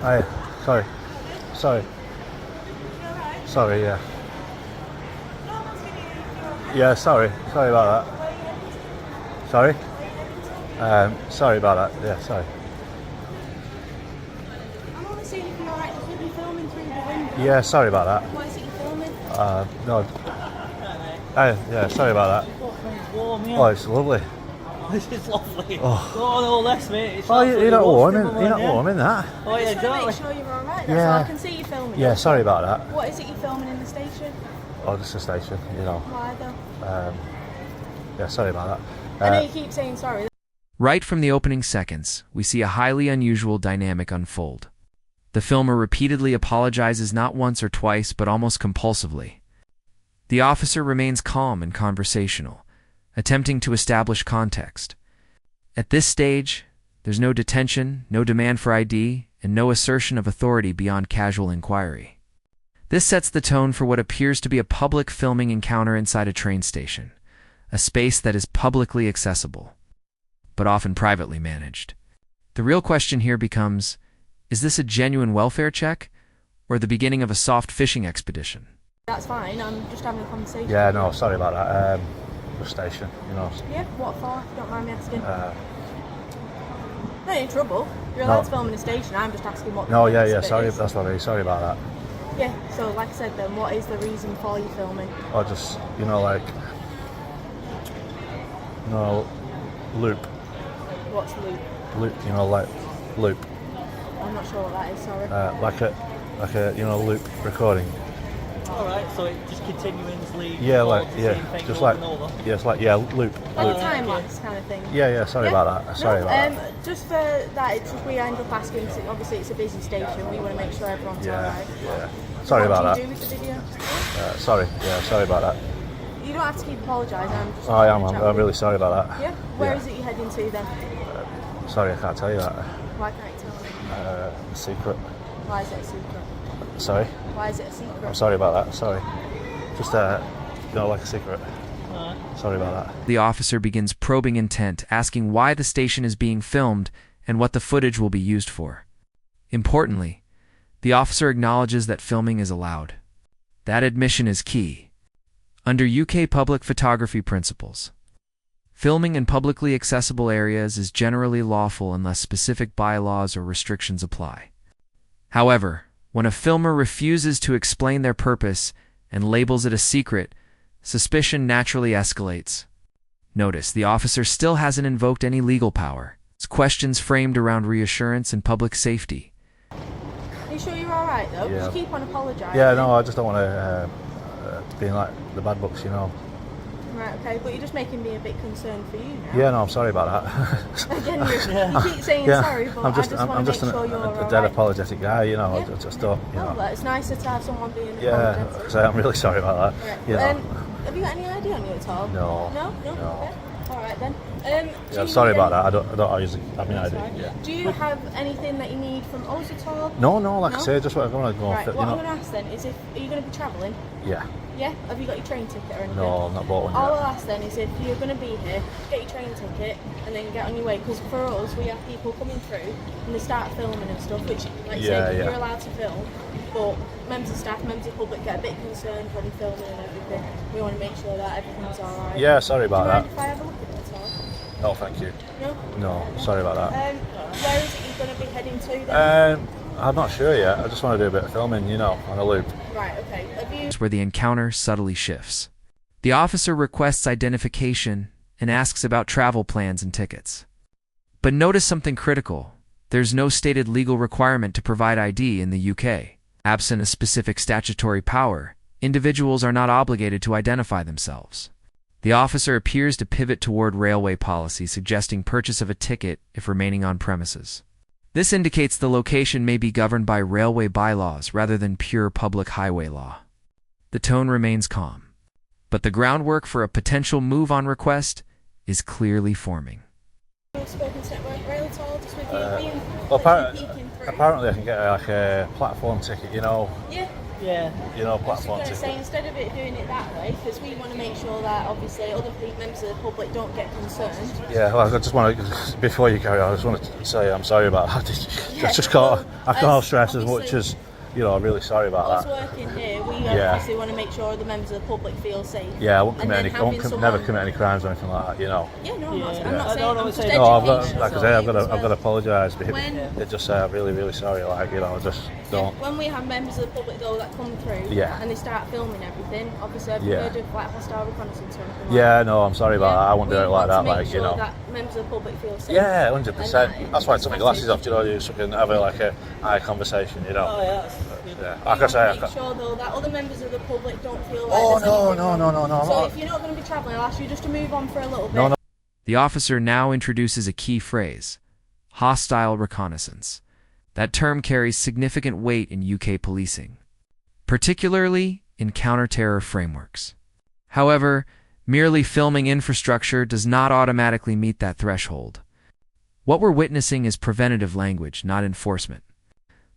Hi. Sorry. Sorry. Sorry, yeah. Yeah, sorry. Sorry about that. Sorry? Sorry about that. Yeah, sorry. I'm only seeing if you're alright, just be filming through the window. Yeah, sorry about that. Why is it you filming? No. Hey, yeah, sorry about that. It's warm, yeah. Oh, it's lovely. This is lovely. Oh. Go on all this, mate. It's Oh, you're not warm in, roasting, you're not yeah. warm in that. Oh, yeah, I just want to exactly. make sure you're alright, that's Yeah. all. I can see you filming. Yeah, sorry about that. What is it you're filming in the station? Oh, just the station, you know. Why though? Yeah, sorry about that. I know you keep saying sorry. Right from the opening seconds, we see a highly unusual dynamic unfold. The filmer repeatedly apologizes not once or twice, but almost compulsively. The officer remains calm and conversational, attempting to establish context. At this stage, there's no detention, no demand for ID, and no assertion of authority beyond casual inquiry. This sets the tone for what appears to be a public filming encounter inside a train station, a space that is publicly accessible, but often privately managed. The real question here becomes, is this a genuine welfare check, or the beginning of a soft fishing expedition? That's fine, I'm just having a conversation. Yeah, no, sorry about that. The station, you know. Yeah, what for? If you don't mind me asking. Uh, Not in trouble. You're allowed to film in a station, I'm just asking what the no, yeah, purpose yeah, of it sorry, is. that's what I mean. Sorry about that. Yeah, so like I said then, what is the reason for you filming? Or just, you know, like, no, loop, What's loop? you know, like, loop. I'm not sure what that is, sorry. Like a, you know, loop recording. Alright, so it just continuously Yeah, like, records the yeah, same thing just over like, and over. yeah, it's like, yeah, loop. Like loop. a time lapse kind of thing. Yeah, sorry about that. Sorry about that. Just for that, it's just we end up asking, 'cause obviously it's a busy station, we want to make sure everyone's alright. Yeah. Sorry about What that. do you do with the video? Sorry, yeah, sorry about that. You don't have to keep apologising, I'm just... I am, trying to I'm chat really sorry about that. Yeah? Where Yeah. is it you're heading to then? Sorry, I can't tell you that. Why can't you tell me? Secret. Why is it a secret? Sorry, Why is it a secret? I'm sorry about that. Sorry. Just, you know, like a secret. Sorry about that. The officer begins probing intent, asking why the station is being filmed and what the footage will be used for. Importantly, the officer acknowledges that filming is allowed. That admission is key. Under UK public photography principles, filming in publicly accessible areas is generally lawful unless specific bylaws or restrictions apply. However, when a filmer refuses to explain their purpose and labels it a secret, suspicion naturally escalates. Notice, the officer still hasn't invoked any legal power. It's questions framed around reassurance and public safety. Are you sure you're alright though? Yeah. Just keep on apologising. Yeah, no, I just don't want to be in, like, the bad books, you know. Right, okay, but you're just making me a bit concerned for you now. Yeah, no, I'm sorry about that. Again, you keep saying Yeah, sorry, but I'm just, I just want to make sure you're a alright. dead apologetic guy, you know. Yeah. I just don't, you know. Oh, well, it's nicer to have someone being Yeah, apologetic. so I'm really sorry about that. Right. You know. Have you got any idea on you at all? No. No? No? No. Okay. Alright then. Yeah, sorry about that. I don't usually. I mean, I do. Sorry. Yeah. Do you have anything that you need from us at all? No, like I No? say, just what I want to go. Right, You what I'm know. going to ask then is are you going to be travelling? Yeah. Yeah? Have you got your train ticket or anything? No, I'm not bought one All yet. I'll ask then is if you're going to be here, get your train ticket and then get on your way. Because for us, we have people coming through and they start filming and stuff, which, like you say, Yeah. you're allowed to film. But members of staff, members of the public get a bit concerned when filming and everything. We want to make sure that everything's alright. Yeah, sorry Do you about mind that. if I have a look at it at all? No, thank you. No? No, sorry about that. Where is it you're going to be heading to then? I'm not sure yet. I just want to do a bit of filming, you know, on a loop. Right, okay. Have you... Where the encounter subtly shifts. The officer requests identification and asks about travel plans and tickets. But notice something critical. There's no stated legal requirement to provide ID in the UK. Absent a specific statutory power, individuals are not obligated to identify themselves. The officer appears to pivot toward railway policy, suggesting purchase of a ticket if remaining on premises. This indicates the location may be governed by railway bylaws rather than pure public highway law. The tone remains calm, but the groundwork for a potential move on request is clearly forming. Have you spoken to Network Rail at all? Just with you being Well, peeking through? apparently I can get like a platform ticket, you know. Yeah. I was platform going to say, ticket. instead of it doing it that way, because we want to make sure that obviously other members of the public don't get concerned. Yeah, well, I just want to, before you carry on, I just want to say I'm sorry about that. Yeah, I just can't, I as can't stress as much obviously- as, I'm really sorry about Us that. working here, we Yeah. obviously want to make sure the members of the public feel safe. Yeah, I won't And commit then I won't having never someone- commit any crimes or anything like that, Yeah, no, I'm not Yeah. saying. No, I'm no, just it's- No, I've got, educational like I say, I've got as to well. apologise. When- They just say I'm really, really sorry. Like, I just don't. When we have members of the public though that come through Yeah. and they start filming everything, obviously I've Yeah. heard of like hostile reconnaissance or anything like Yeah, that. no, I'm sorry about that. I won't do We it like want to that. make Like, sure that members of the public feel safe. Yeah, 100%. And That's why I took my glasses off. So we can have a eye conversation. Oh yeah, that's good. Yeah. We Like I want say, to make sure though that other members of the public don't feel like Oh, there's no, anything no, wrong. no, no, no, I'm So not- if you're not going to be travelling, I'll ask you just to move on for a little bit. No, no. The officer now introduces a key phrase, hostile reconnaissance. That term carries significant weight in UK policing, particularly in counter-terror frameworks. However, merely filming infrastructure does not automatically meet that threshold. What we're witnessing is preventative language, not enforcement.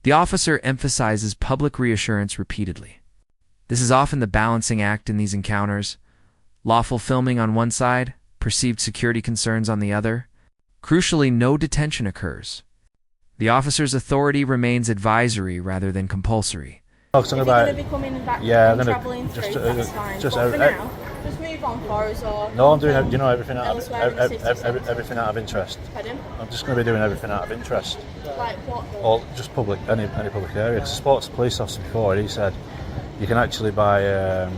The officer emphasizes public reassurance repeatedly. This is often the balancing act in these encounters. Lawful filming on one side, perceived security concerns on the other. Crucially, no detention occurs. The officer's authority remains advisory rather than compulsory. If you're going to be coming back Yeah, I'm and gonna travelling through, just, that's fine. just But for every- now, just move on for us or... No, I'm doing everything out elsewhere in the city of centre. everything out of interest. Pardon? I'm just going to be doing everything out of interest. Like what? Or just public, any public area. 'Cause I spoke to a police officer before, and he said you can actually buy a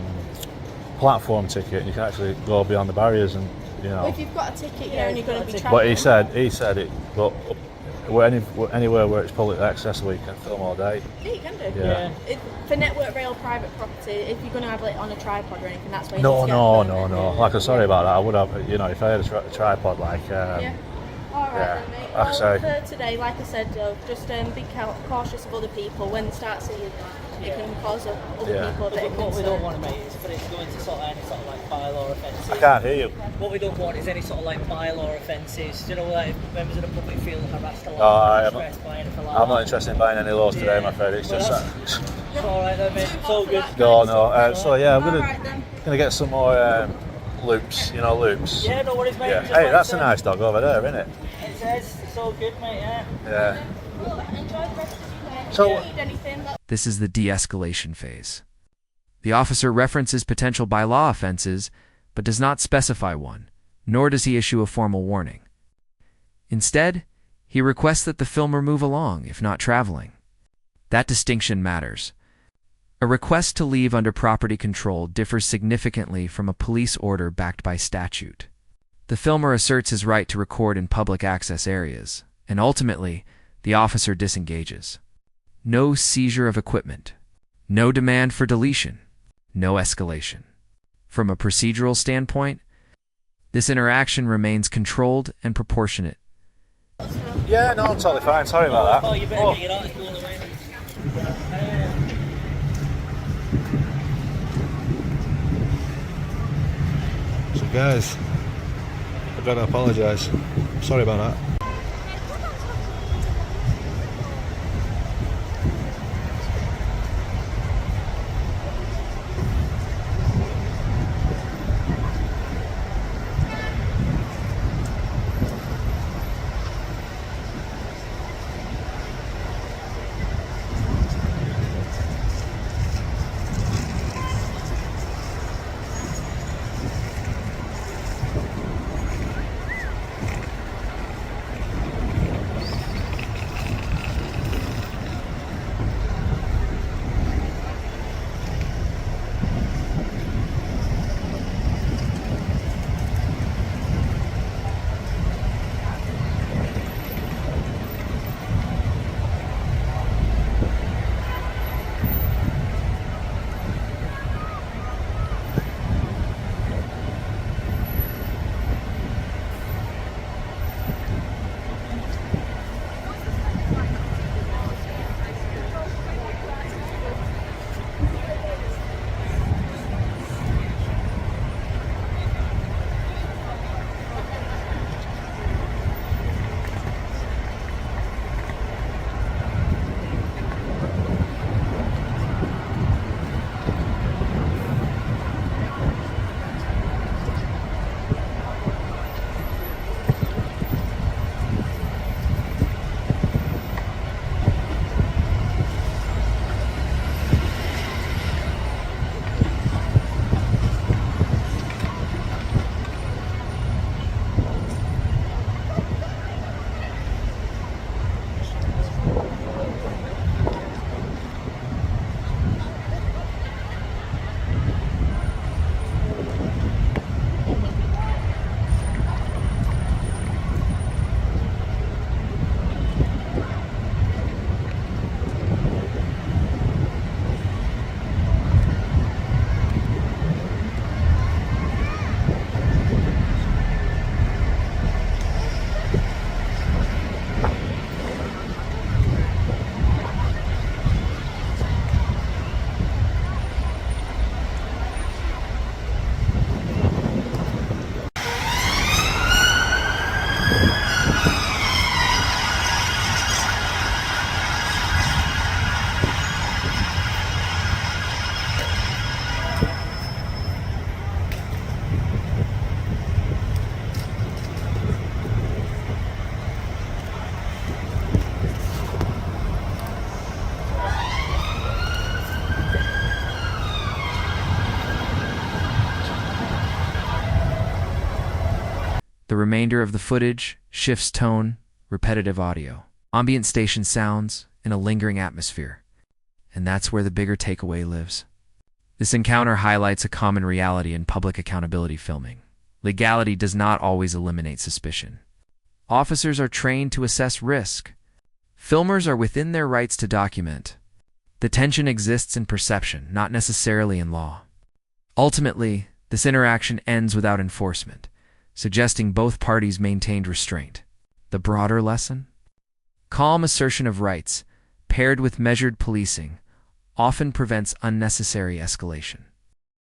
platform ticket, and you can actually go beyond the barriers, and Well, if you've got a ticket here and you're going to be But travelling... he said it. But anywhere where it's public accessible, you can film all day. Yeah, you can do. Yeah. For network rail private property, if you're going to have it on a tripod or anything, that's where you No, need to get no, a permit. no, no. Like I'm sorry about that. I would have, if I had a tripod, like. Yeah. Alright Yeah, then, mate. like I Well, say. for today, like I said, just be cautious of other people. When they start seeing that, it can cause other Yeah. people a bit of What we concern. don't want to make is for it to go into sort of any sort of like bylaw offences. I can't hear you. What we don't want is any sort of like bylaw offences. You know, like if members of the public feel harassed or I'm stressed by anything like I'm not that. interested in buying any laws today, I'm afraid. It's just that. It's alright then, mate. It's all good. No. So yeah, I'm Alright then. gonna get some more loops. Loops. Yeah, no worries, mate. Yeah. Just Hey, like that's I a said, nice dog over there, isn't it? It says it's all good, mate. Yeah. Yeah. Well, enjoy the rest of your day. So- If you need anything, This is the de-escalation phase. The officer references potential by-law offenses, but does not specify one, nor does he issue a formal warning. Instead, he requests that the filmer move along, if not traveling. That distinction matters. A request to leave under property control differs significantly from a police order backed by statute. The filmer asserts his right to record in public access areas, and ultimately, the officer disengages. No seizure of equipment. No demand for deletion. No escalation. From a procedural standpoint, this interaction remains controlled and proportionate. Yeah, no, I'm totally fine. Sorry about that. Oh, you better get your article away. So guys, I've got to apologise. Sorry about that. The remainder of the footage shifts tone, repetitive audio, ambient station sounds, and a lingering atmosphere. And that's where the bigger takeaway lives. This encounter highlights a common reality in public accountability filming. Legality does not always eliminate suspicion. Officers are trained to assess risk. Filmers are within their rights to document. The tension exists in perception, not necessarily in law. Ultimately, this interaction ends without enforcement, suggesting both parties maintained restraint. The broader lesson? Calm assertion of rights, paired with measured policing, often prevents unnecessary escalation.